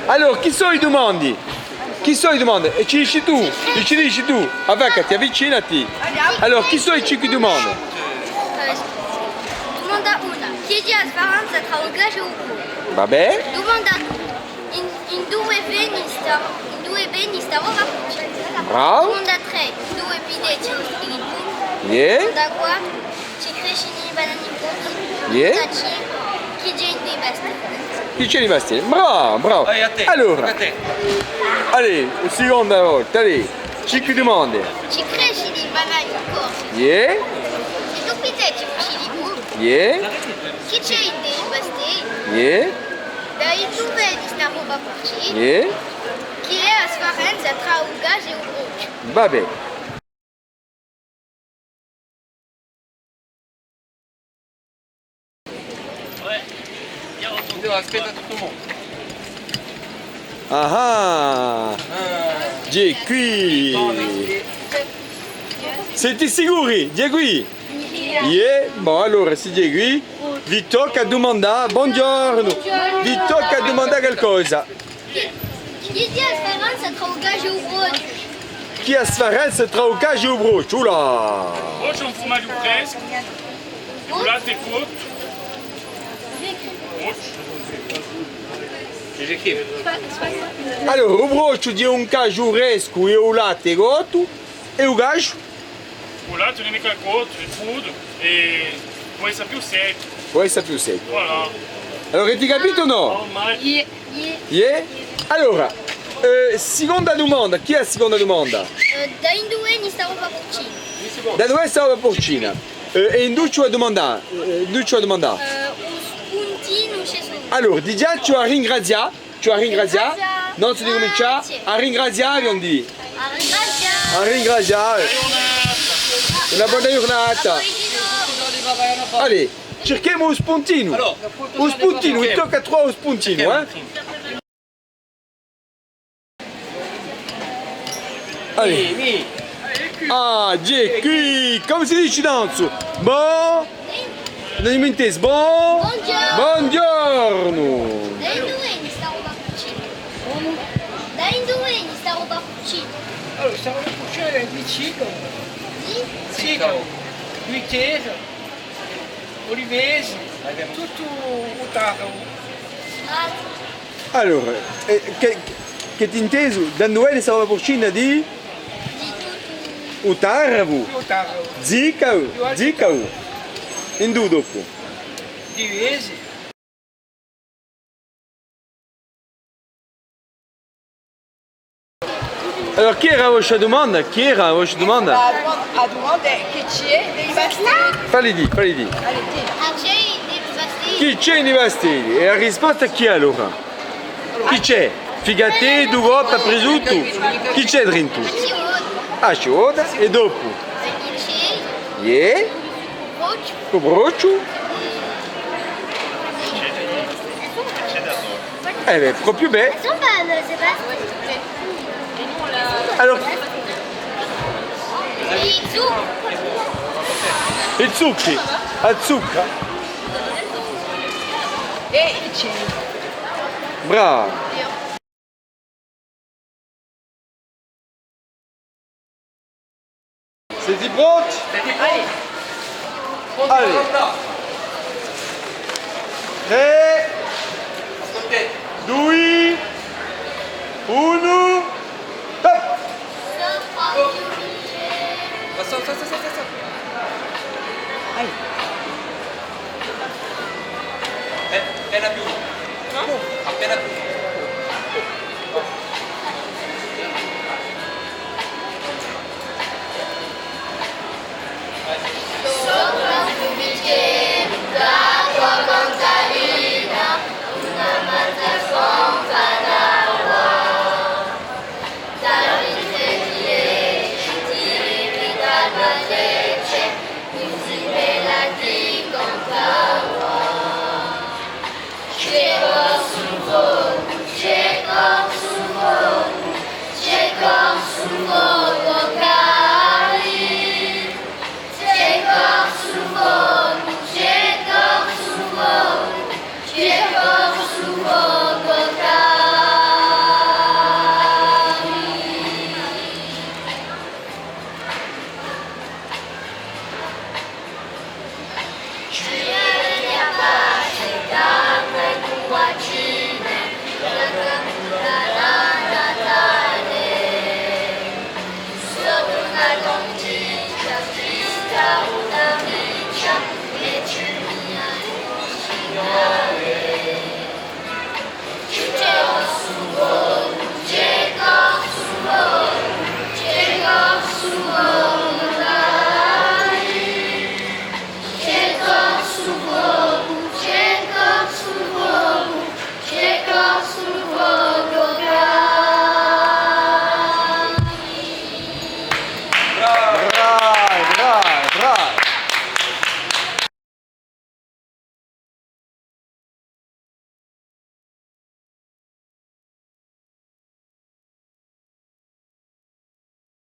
Allora, chi sono i domandi? Chi sono i domandi? E ci dici tu, avvicati, avvicinati. Allora, chi sono i 5 domande? Domanda 1. Chiedi a speranza tra ugace e ugo. Vabbè? Domanda 2. In due beni stavo a cucina. Bravo. Domanda 3. In due pideci in buon. Yeah. Domanda 4. Ci cresci nei banani in Yeah. Domanda 5. Chi c'è in dei vestiti? Chi c'è rimasti? Bravo, bravo. Vai a te. Allora, A te. allez, seconda volta, allez. 5 domande. Ci cresci nei banani in corso. Yeah. In due pideci in buon. Yeah. Chi c'è in dei vestiti? Yeah. In due beni stavo a cucina. Yeah. Chi è a speranza tra ugace e ugo? Vabbè. Aspetta tutto il mondo. Ah, J'ai qui. Siete sicuri? J'ai qui. Yeah. Bon, allora, se J'ai qui, vi tocca domandare, buongiorno, vi tocca domandare qualcosa. Chiedi a speranza tra ugace e ugo. Chi ha sfarenza tra o cage e o brocio? Oula! Hoje é um fumário fresco, o latte é curto. J'écris. Allora, o brocio di un caju fresco e o latte goto e o gajo? O latte nem é curto, é fudo e può essere più secco. Può essere più secco. Voilà. Allora, ti capito o no? Ormai Yeah? Allora, seconda domanda, chi è la seconda domanda? Da in due ni stavo a cucina. Da dove stava la porcina? E in due ci vuoi domandare? Un spuntino c'è su. Allora, di già ci vuoi ringraziare? Non si comincia a ringraziare, abbiamo detto. A ringraziare. Una buona giornata. Allez, cerchiamo un spuntino. Un spuntino, mi tocca a trovare un spuntino, eh? Allez. Ah, j'ai qui. Come si dice in alto? Bon. Non mi intesi? Bon. Buongiorno. Da in due ni stavo a cucina. Da in due ni stavo a cucina. Allora, stavo a cucinare di ciclo, Sì? guitese, olivesi, tutto usato. Allora, che ti inteso? Da dove stava la porcina di? Di tutto. Utaravu. Usato Zicau. In due dopo. di vesi. Allora, chi era la vostra domanda? La domanda è che c'è dei vestiti. Falli di. Ah, c'è dei vestiti. Chi c'è nei vestiti? E la risposta chi è allora? Chi c'è? Figate, dugoppa, presutto? Chi c'è dentro? Ah, ci oda. E dopo? C'è Yeah. brocio. O brocio? Beh, proprio bene. Sono belle, c'est pas. Allora, E zucchero. il zucchi, al zucca. E il cibo. Bravo. Siete pronti? Allez. 3, 2, 1, top! Sta. Appena più. Appena più.